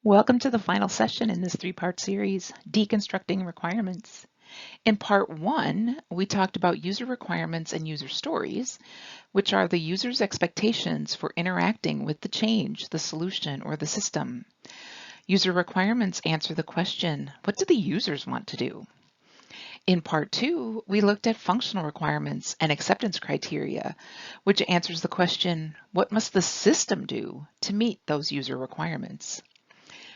Welcome to the final session in this three-part series, Deconstructing Requirements. In part one, we talked about user requirements and user stories, which are the user's expectations for interacting with the change, the solution, or the system. User requirements answer the question, what do the users want to do? In part two, we looked at functional requirements and acceptance criteria, which answers the question, what must the system do to meet those user requirements?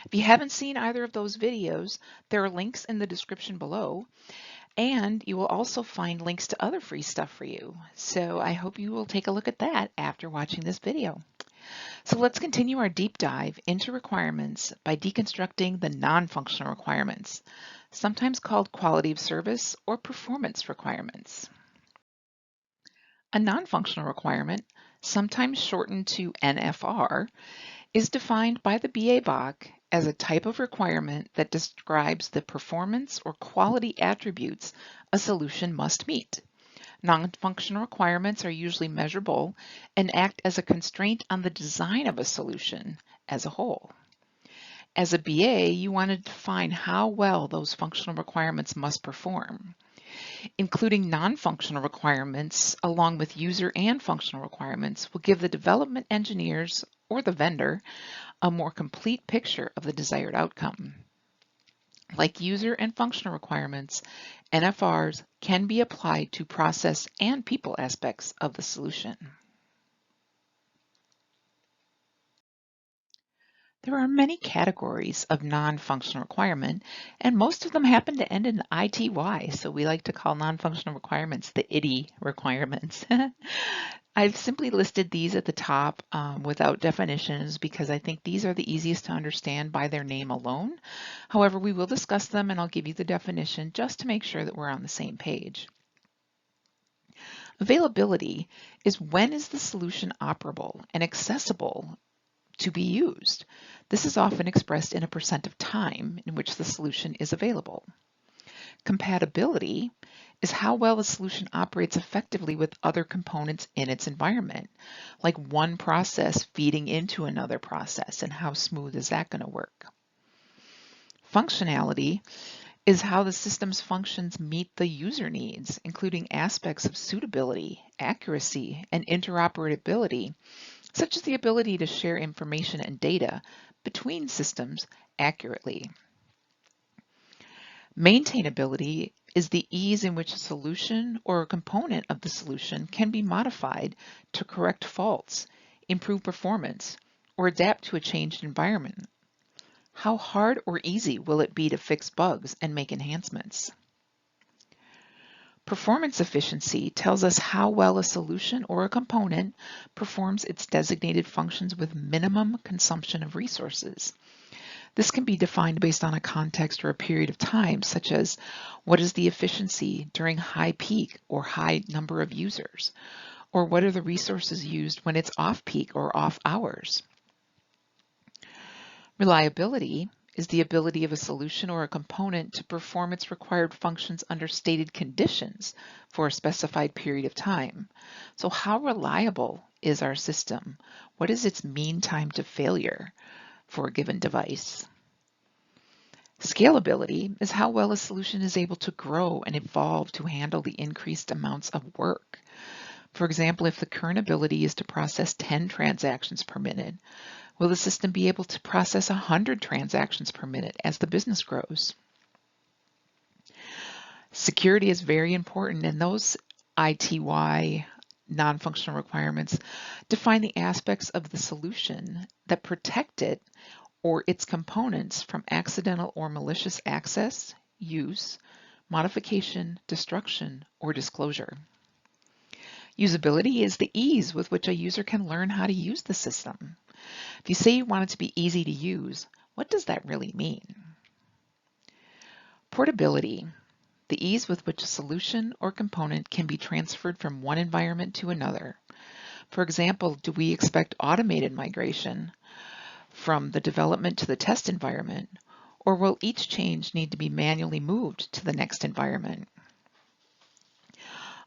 If you haven't seen either of those videos, there are links in the description below, and you will also find links to other free stuff for you. So I hope you will take a look at that after watching this video. So let's continue our deep dive into requirements by deconstructing the non-functional requirements, sometimes called quality of service or performance requirements. A non-functional requirement, sometimes shortened to NFR, is defined by the BA-BOK as a type of requirement that describes the performance or quality attributes a solution must meet. Non-functional requirements are usually measurable and act as a constraint on the design of a solution as a whole. As a BA, you want to define how well those functional requirements must perform. Including non-functional requirements along with user and functional requirements will give the development engineers or the vendor a more complete picture of the desired outcome. Like user and functional requirements, NFRs can be applied to process and people aspects of the solution. There are many categories of non-functional requirement, and most of them happen to end in ITY, so we like to call non-functional requirements the ITY requirements. I've simply listed these at the top without definitions because I think these are the easiest to understand by their name alone. However, we will discuss them and I'll give you the definition just to make sure that we're on the same page. Availability is when is the solution operable and accessible to be used. This is often expressed in a percent of time in which the solution is available. Compatibility is how well the solution operates effectively with other components in its environment, like one process feeding into another process, and how smooth is that going to work. Functionality is how the system's functions meet the user needs, including aspects of suitability, accuracy, and interoperability, such as the ability to share information and data between systems accurately. Maintainability is the ease in which a solution or a component of the solution can be modified to correct faults, improve performance, or adapt to a changed environment. How hard or easy will it be to fix bugs and make enhancements? Performance efficiency tells us how well a solution or a component performs its designated functions with minimum consumption of resources. This can be defined based on a context or a period of time, such as what is the efficiency during high peak or high number of users, or what are the resources used when it's off peak or off hours. Reliability is the ability of a solution or a component to perform its required functions under stated conditions for a specified period of time. So how reliable is our system? What is its mean time to failure for a given device? Scalability is how well a solution is able to grow and evolve to handle the increased amounts of work. For example, if the current ability is to process 10 transactions per minute, will the system be able to process 100 transactions per minute as the business grows? Security is very important, and those ITY non-functional requirements define the aspects of the solution that protect it or its components from accidental or malicious access, use, modification, destruction, or disclosure. Usability is the ease with which a user can learn how to use the system. If you say you want it to be easy to use, what does that really mean? Portability, the ease with which a solution or component can be transferred from one environment to another. For example, do we expect automated migration from the development to the test environment, or will each change need to be manually moved to the next environment?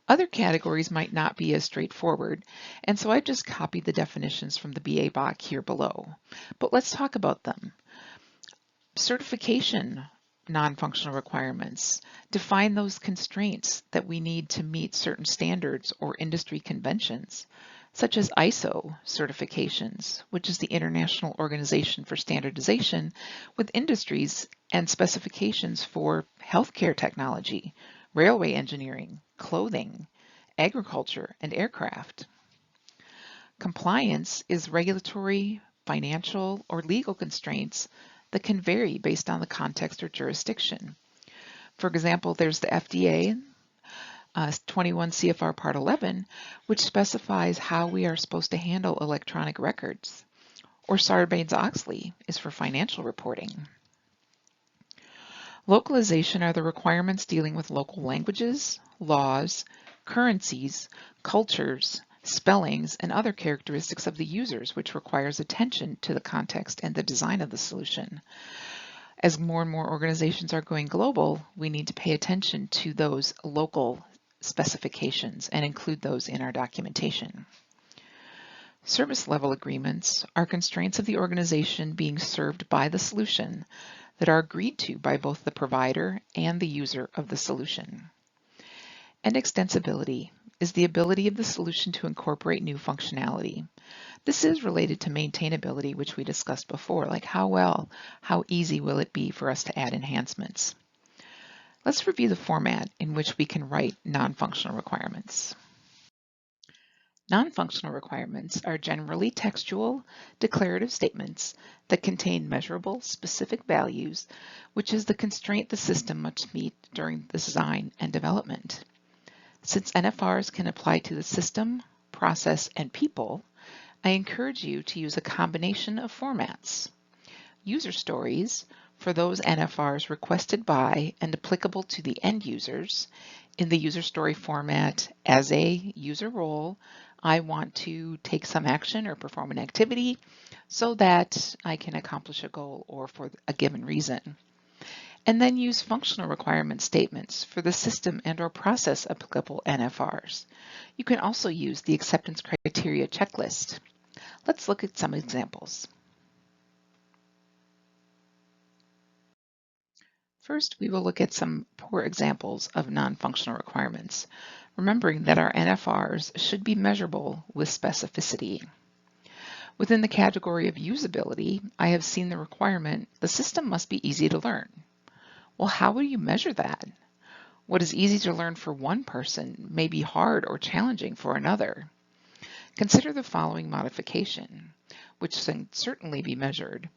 Other categories might not be as straightforward, and so I just copied the definitions from the BA-BOK here below. But let's talk about them. Certification non-functional requirements define those constraints that we need to meet certain standards or industry conventions, such as ISO certifications, which is the International Organization for Standardization, with industries and specifications for healthcare technology, railway engineering, clothing, agriculture, and aircraft. Compliance is regulatory, financial, or legal constraints that can vary based on the context or jurisdiction. For example, there's the FDA, 21 CFR Part 11, which specifies how we are supposed to handle electronic records, or Sarbanes-Oxley is for financial reporting. Localization are the requirements dealing with local languages, laws, currencies, cultures, spellings, and other characteristics of the users, which requires attention to the context and the design of the solution. As more and more organizations are going global, we need to pay attention to those local specifications and include those in our documentation. Service level agreements are constraints of the organization being served by the solution that are agreed to by both the provider and the user of the solution. And extensibility is the ability of the solution to incorporate new functionality. This is related to maintainability, which we discussed before, like how easy will it be for us to add enhancements? Let's review the format in which we can write non-functional requirements. Non-functional requirements are generally textual, declarative statements that contain measurable, specific values, which is the constraint the system must meet during the design and development. Since NFRs can apply to the system, process, and people, I encourage you to use a combination of formats. User stories for those NFRs requested by and applicable to the end users. In the user story format, as a user role, I want to take some action or perform an activity so that I can accomplish a goal or for a given reason. And then use functional requirement statements for the system and or process applicable NFRs. You can also use the acceptance criteria checklist. Let's look at some examples. First, we will look at some poor examples of non-functional requirements, remembering that our NFRs should be measurable with specificity. Within the category of usability, I have seen the requirement, the system must be easy to learn. Well, how will you measure that? What is easy to learn for one person may be hard or challenging for another. Consider the following modification, which can certainly be measured.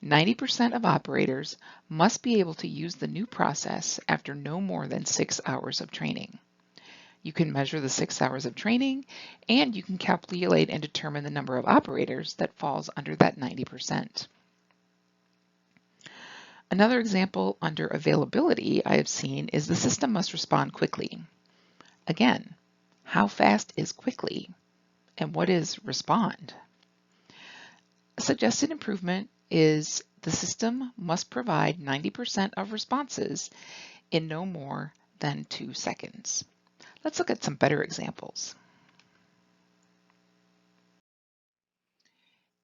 90% of operators must be able to use the new process after no more than 6 hours of training. You can measure the 6 hours of training, and you can calculate and determine the number of operators that falls under that 90%. Another example under availability I have seen is the system must respond quickly. Again, how fast is quickly? And what is respond? A suggested improvement is the system must provide 90% of responses in no more than 2 seconds. Let's look at some better examples.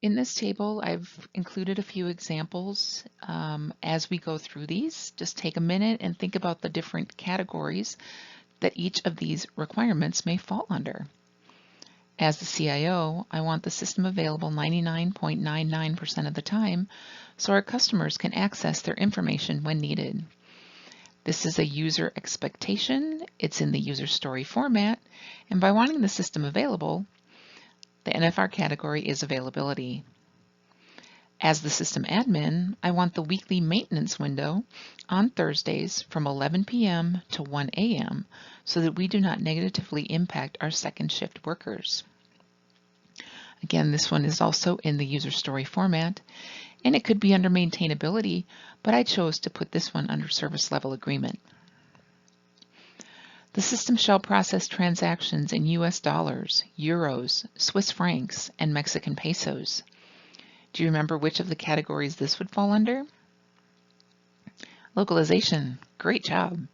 In this table, I've included a few examples. As we go through these, just take a minute and think about the different categories that each of these requirements may fall under. As the CIO, I want the system available 99.99% of the time so our customers can access their information when needed. This is a user expectation. It's in the user story format, and by wanting the system available, the NFR category is availability. As the system admin, I want the weekly maintenance window on Thursdays from 11 p.m. to 1 a.m. so that we do not negatively impact our second shift workers. Again, this one is also in the user story format, and it could be under maintainability, but I chose to put this one under service level agreement. The system shall process transactions in US dollars, euros, Swiss francs, and Mexican pesos. Do you remember which of the categories this would fall under? Localization, great job.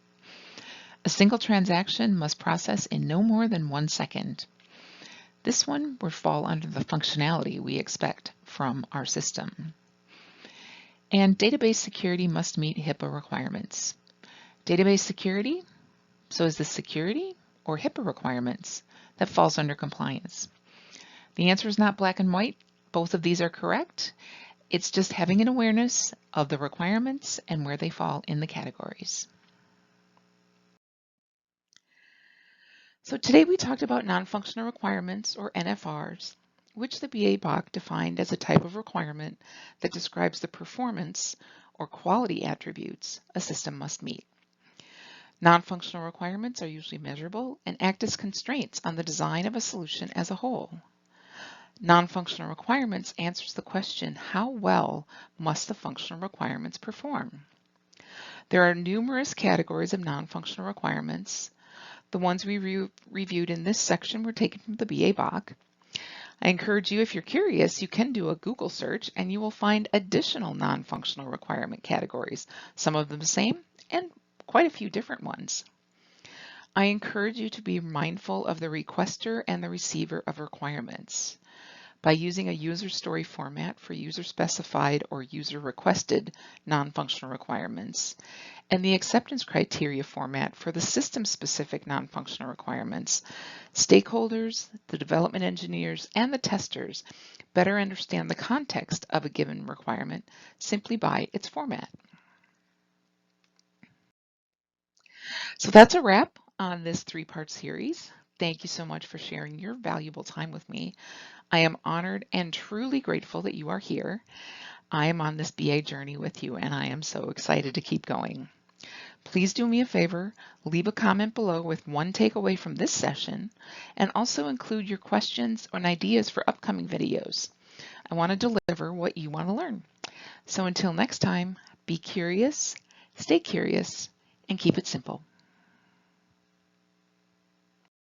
A single transaction must process in no more than 1 second. This one would fall under the functionality we expect from our system. And database security must meet HIPAA requirements. Database security, so is this security or HIPAA requirements that falls under compliance? The answer is not black and white. Both of these are correct. It's just having an awareness of the requirements and where they fall in the categories. So today we talked about non-functional requirements, or NFRs, which the BA BOK defined as a type of requirement that describes the performance or quality attributes a system must meet. Non-functional requirements are usually measurable and act as constraints on the design of a solution as a whole. Non-functional requirements answers the question, how well must the functional requirements perform? There are numerous categories of non-functional requirements. The ones we reviewed in this section were taken from the BA BOK. I encourage you, if you're curious, you can do a Google search and you will find additional non-functional requirement categories, some of them the same and quite a few different ones. I encourage you to be mindful of the requester and the receiver of requirements. By using a user story format for user-specified or user-requested non-functional requirements, and the acceptance criteria format for the system-specific non-functional requirements, stakeholders, the development engineers, and the testers better understand the context of a given requirement simply by its format. So that's a wrap on this three-part series. Thank you so much for sharing your valuable time with me. I am honored and truly grateful that you are here. I am on this BA journey with you, and I am so excited to keep going. Please do me a favor, leave a comment below with one takeaway from this session, and also include your questions and ideas for upcoming videos. I want to deliver what you want to learn. So until next time, be curious, stay curious, and keep it simple.